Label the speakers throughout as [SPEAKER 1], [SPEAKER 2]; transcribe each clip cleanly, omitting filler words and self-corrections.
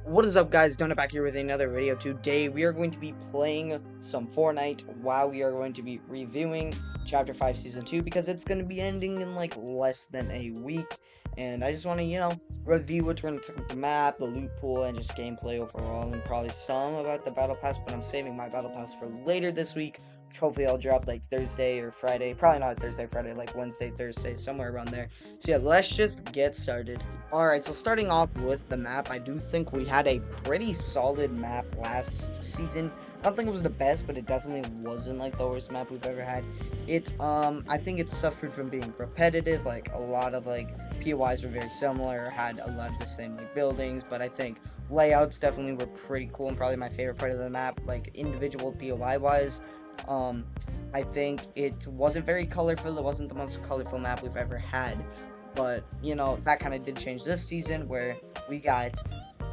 [SPEAKER 1] What is up, guys? Donut back here with another video. Today we are going to be playing some Fortnite while we are going to be reviewing Chapter 5 Season 2 because it's going to be ending in like less than a week. And I just want to, review what's going to the map, the loot pool, and just gameplay overall, and probably some about the Battle Pass, but I'm saving my Battle Pass for later this week. Hopefully I'll drop like Thursday or Friday. Probably not Thursday, Friday, like Wednesday, Thursday, somewhere around there. So yeah, let's just get started. Alright, so starting off with the map, I do think we had a pretty solid map last season. I don't think it was the best, but it definitely wasn't like the worst map we've ever had. I think it suffered from being repetitive, like a lot of like POIs were very similar, had a lot of the same like buildings, but I think layouts definitely were pretty cool and probably my favorite part of the map, like individual POI wise. I think it wasn't very colorful. It wasn't the most colorful map we've ever had. But, that kind of did change this season where we got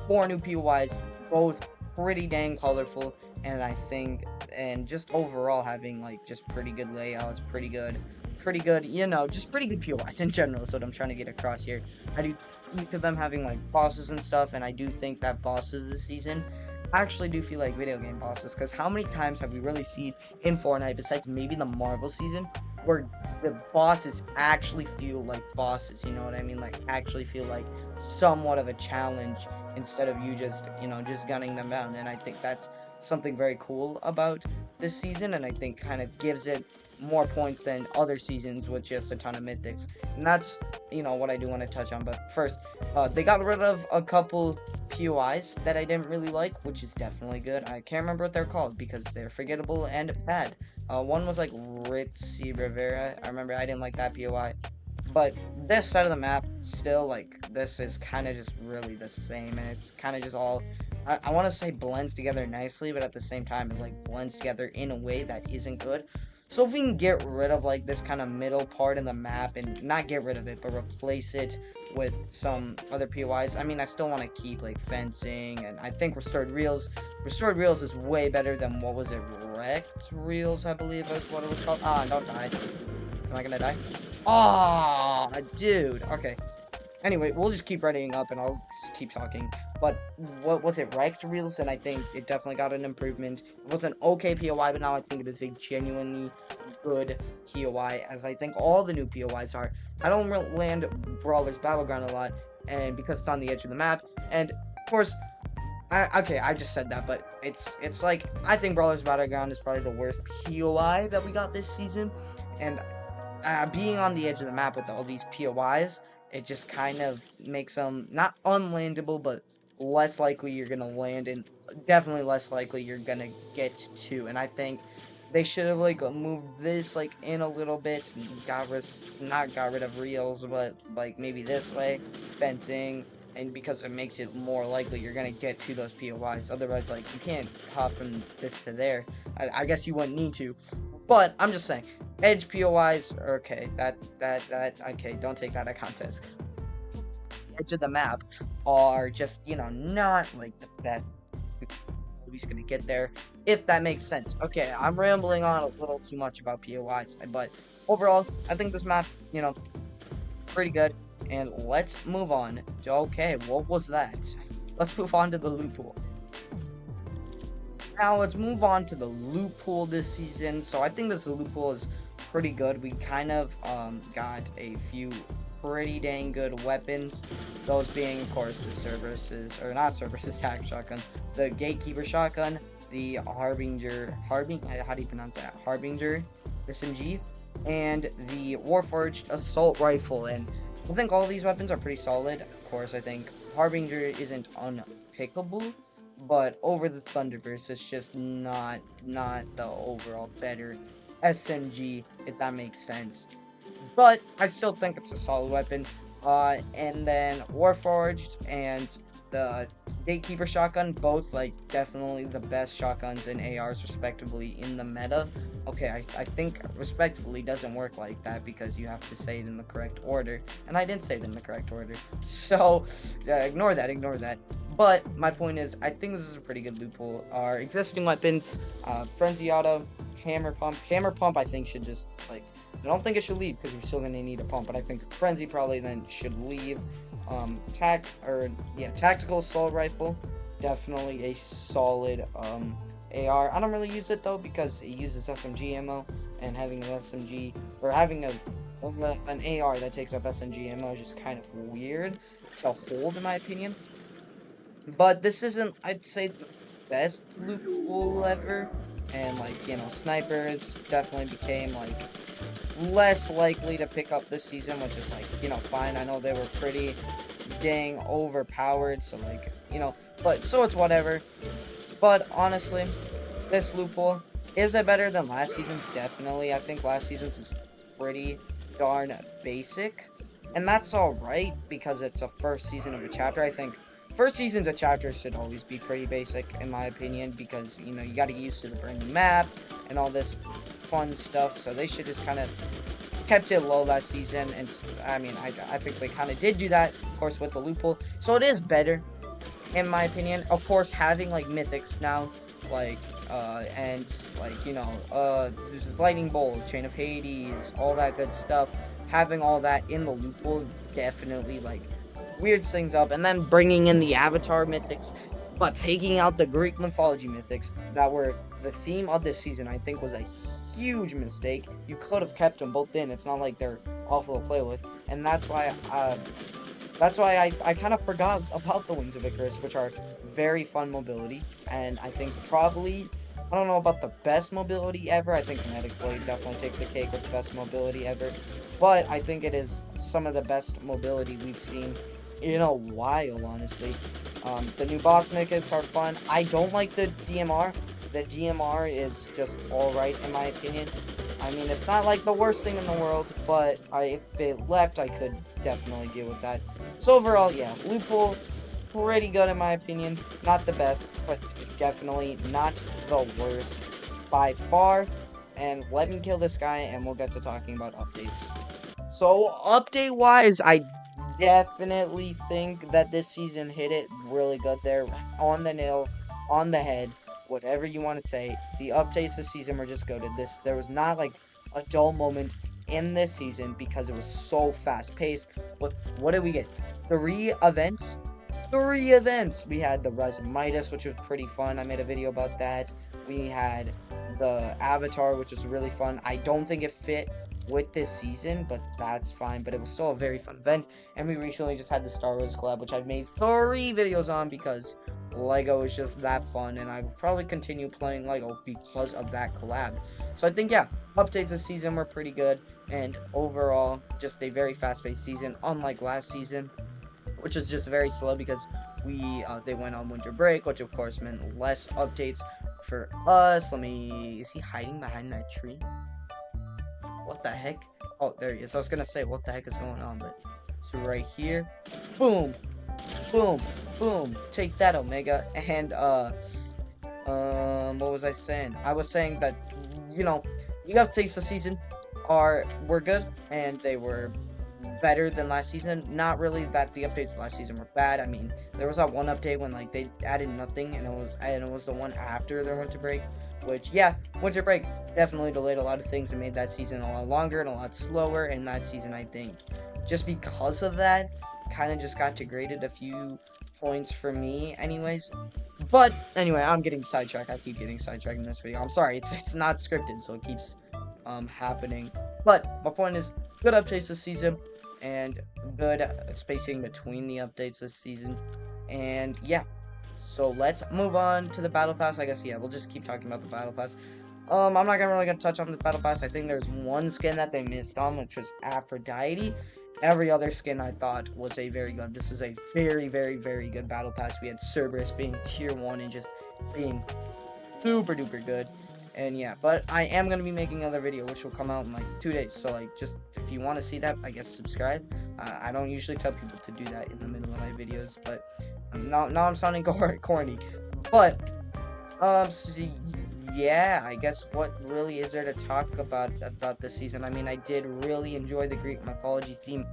[SPEAKER 1] 4 new POIs, both pretty dang colorful. And I think, and just overall having like just pretty good layouts, pretty good, just pretty good POIs in general is what I'm trying to get across here. I do think of them having like bosses and stuff, and I do think that bosses this season actually do feel like video game bosses, because how many times have we really seen in Fortnite, besides maybe the Marvel season, where the bosses actually feel like bosses, you know what I mean? Like, actually feel like somewhat of a challenge instead of you just, just gunning them down. And I think that's something very cool about this season, and I think kind of gives it more points than other seasons with just a ton of mythics. And that's, what I do want to touch on. But first, they got rid of a couple POIs that I didn't really like, which is definitely good. I can't remember what they're called because they're forgettable and bad. One was like Ritzy Rivera. I remember I didn't like that POI. But this side of the map, still, like, this is kind of just really the same, and it's kind of just all, I want to say blends together nicely, but at the same time, it, like, blends together in a way that isn't good. So if we can get rid of, like, this kind of middle part in the map, and not get rid of it, but replace it with some other POIs, I mean, I still want to keep, like, fencing, and I think Restored Reels is way better than, what was it, Wrecked Reels, I believe is what it was called. Ah, don't die. Am I gonna die? Ah, dude. Okay. Anyway, we'll just keep writing up and I'll just keep talking. But what was it? Wrecked Reels, and I think it definitely got an improvement. It was an okay POI, but now I think it is a genuinely good POI, as I think all the new POIs are. I don't land Brawler's Battleground a lot, and because it's on the edge of the map, and of course, I just said that, but it's like, I think Brawler's Battleground is probably the worst POI that we got this season, and being on the edge of the map with all these POIs, it just kind of makes them not unlandable, but less likely you're gonna land, and definitely less likely you're gonna get to. And I think they should have like moved this like in a little bit, and not got rid of reels, but like maybe this way, fencing. And because it makes it more likely you're gonna get to those POIs. Otherwise, like, you can't hop from this to there. I guess you wouldn't need to, but I'm just saying. Edge POIs, okay, okay, don't take that out of context. Edge of the map are just, not like the best. Who's gonna get there, if that makes sense. Okay, I'm rambling on a little too much about POIs, but overall, I think this map, pretty good. And let's move on to, okay, what was that? Let's move on to the loot pool. Now let's move on to the loot pool this season. So I think this loot pool is pretty good. We kind of got a few pretty dang good weapons. Those being, of course, the tac shotgun, the Gatekeeper shotgun, the Harbinger, how do you pronounce that? Harbinger SMG, and the Warforged assault rifle. And I think all these weapons are pretty solid. Of course, I think Harbinger isn't unpickable, but over the Thunderburst, it's just not the overall better SMG, if that makes sense. But I still think it's a solid weapon. And then Warforged and the Gatekeeper shotgun, both like definitely the best shotguns and ARs respectively in the meta. Okay, I think respectively doesn't work like that because you have to say it in the correct order, and I didn't say it in the correct order, so ignore that. But my point is, I think this is a pretty good loot pool. Our existing weapons, Frenzy Auto, Hammer Pump I think should just, like, I don't think it should leave because you're still going to need a pump, but I think Frenzy probably then should leave. Tactical Assault Rifle, definitely a solid AR. I don't really use it though because it uses SMG ammo, and having an SMG or having an AR that takes up SMG ammo is just kind of weird to hold in my opinion. But this isn't, I'd say, the best loophole ever. And like, snipers definitely became like less likely to pick up this season, which is like, fine. I know they were pretty dang overpowered, so like, but so it's whatever. But honestly, this loophole, is it better than last season's? Definitely. I think last season's is pretty darn basic. And that's alright, because it's a first season of a chapter. I think first seasons of chapters should always be pretty basic, in my opinion, because, you gotta get used to the brand new map and all this fun stuff. So they should just kind of kept it low last season. And, I mean, I think they kind of did do that, of course, with the loophole. So it is better, in my opinion. Of course, having like mythics now, like and like lightning bolt, chain of Hades, all that good stuff, having all that in the loophole definitely like weirds things up. And then bringing in the avatar mythics, but taking out the Greek mythology mythics that were the theme of this season, I think was a huge mistake. You could have kept them both in. It's not like they're awful to play with. And that's why I kind of forgot about the Wings of Icarus, which are very fun mobility. And I think probably, I don't know about the best mobility ever. I think Kinetic Blade definitely takes the cake with the best mobility ever. But I think it is some of the best mobility we've seen in a while, honestly. The new boss mechanics are fun. I don't like the DMR. The DMR is just alright, in my opinion. I mean, it's not like the worst thing in the world, but if it left, I could definitely deal with that. So overall, yeah, loophole, pretty good in my opinion. Not the best, but definitely not the worst by far. And let me kill this guy, and we'll get to talking about updates. So, update-wise, I definitely think that this season hit it really good there. On the nail, on the head, whatever you want to say. The updates this season were just goated. There was not like a dull moment in this season because it was so fast paced. What did we get? 3 events. 3 events. We had the Rise of Midas, which was pretty fun. I made a video about that. We had the Avatar, which was really fun. I don't think it fit with this season, but that's fine. But it was still a very fun event. And we recently just had the Star Wars collab, which I've made 3 videos on because Lego is just that fun, and I will probably continue playing Lego because of that collab. So I think, yeah, updates this season were pretty good, and overall, just a very fast-paced season, unlike last season, which was just very slow because they went on winter break, which of course meant less updates for us. Is he hiding behind that tree? What the heck? Oh, there he is. I was gonna say, what the heck is going on, but so right here, boom, boom, boom, take that, Omega. And what was I saying? I was saying that, the updates this season were good, and they were better than last season. Not really that the updates last season were bad. I mean, there was that one update when like they added nothing, and it was the one after their winter break, which, yeah, winter break definitely delayed a lot of things and made that season a lot longer and a lot slower. And that season, I think, just because of that, kind of just got degraded a few points for me anyways. But anyway, I'm getting sidetracked. I keep getting sidetracked in this video. I'm sorry, it's not scripted, so it keeps happening. But my point is, good updates this season, and good spacing between the updates this season. And yeah, so let's move on to the battle pass. I guess, yeah, we'll just keep talking about the battle pass. I'm not really gonna touch on the battle pass. I think there's one skin that they missed on, which was Aphrodite. Every other skin I thought was a very good. This is a very, very, very good battle pass. We had Cerberus being tier 1 and just being super duper good. And yeah, but I am going to be making another video, which will come out in like 2 days. So like, just if you want to see that, I guess subscribe. I don't usually tell people to do that in the middle of my videos, but now I'm sounding corny. But so yeah, I guess what really is there to talk about this season? I mean, I did really enjoy the Greek mythology theme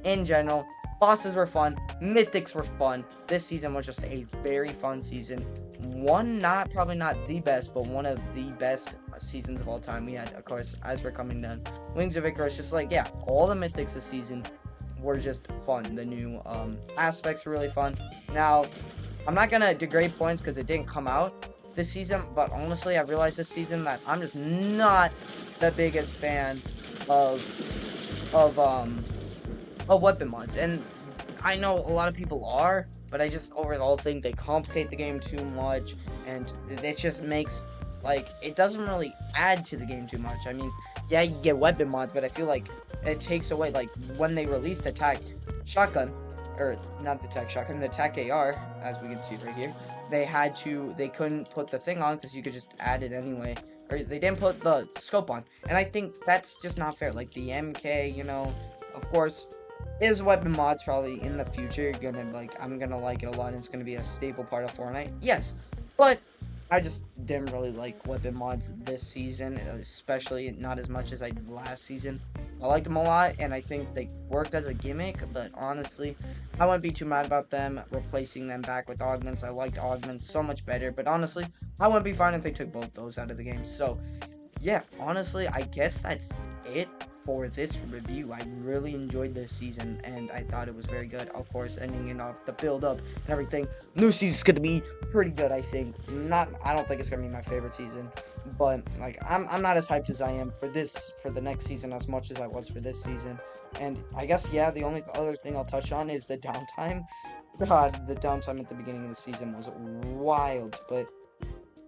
[SPEAKER 1] in general. Bosses were fun. Mythics were fun. This season was just a very fun season. Probably not the best, but one of the best seasons of all time. We had, of course, as we're coming down, Wings of Icarus. Just like, yeah, all the mythics this season were just fun. The new aspects were really fun. Now, I'm not gonna degrade points because it didn't come out this season, but honestly, I realized this season that I'm just not the biggest fan of of um weapon mods, and I know a lot of people are, but I just overall think they complicate the game too much, and it just makes, like, it doesn't really add to the game too much. I mean, yeah, you get weapon mods, but I feel like it takes away, like, when they released attack shotgun, or not the attack shotgun, the attack AR, as we can see right here, they couldn't put the thing on because you could just add it anyway, or they didn't put the scope on, and I think that's just not fair. Like the MK, of course, is weapon mods probably in the future gonna, like, I'm gonna like it a lot and it's gonna be a staple part of Fortnite? Yes. But I just didn't really like weapon mods this season, especially not as much as I did last season. I liked them a lot and I think they worked as a gimmick, but honestly, I wouldn't be too mad about them replacing them back with augments. I liked augments so much better, but honestly, I wouldn't be fine if they took both those out of the game. So yeah, honestly, I guess that's it for this review. I really enjoyed this season, and I thought it was very good. Of course, ending it off, the build-up and everything. New season's gonna be pretty good, I think. I don't think it's gonna be my favorite season, but like, I'm not as hyped as I am for the next season as much as I was for this season. And I guess, yeah, the only other thing I'll touch on is the downtime. God, the downtime at the beginning of the season was wild, but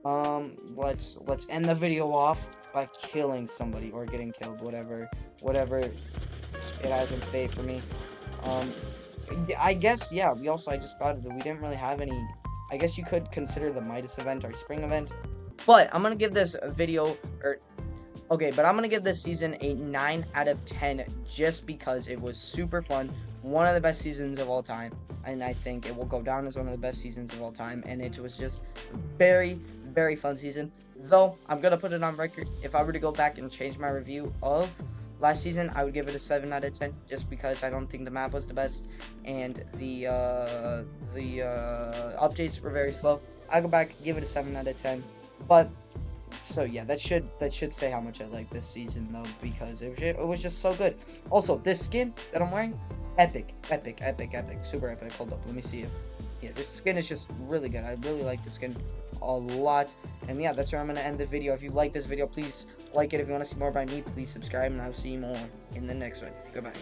[SPEAKER 1] let's end the video off by killing somebody or getting killed, whatever it has in fate for me. I guess, yeah, I just thought that we didn't really have any. I guess you could consider the Midas event our spring event, but I'm gonna give this video, but I'm gonna give this season a 9 out of 10 just because it was super fun, one of the best seasons of all time, and I think it will go down as one of the best seasons of all time, and it was just very, very fun season. Though I'm gonna put it on record, if I were to go back and change my review of last season, I would give it a 7 out of 10 just because I don't think the map was the best and the updates were very slow. I go back and give it a 7 out of 10, but so yeah, that should say how much I like this season though, because it was just so good. Also, this skin that I'm wearing, epic, super epic. Hold up, let me see if, yeah, this skin is just really good. I really like the skin a lot. And yeah, that's where I'm gonna end the video. If you like this video, please like it. If you want to see more by me, please subscribe, and I'll see you more in the next one. Goodbye.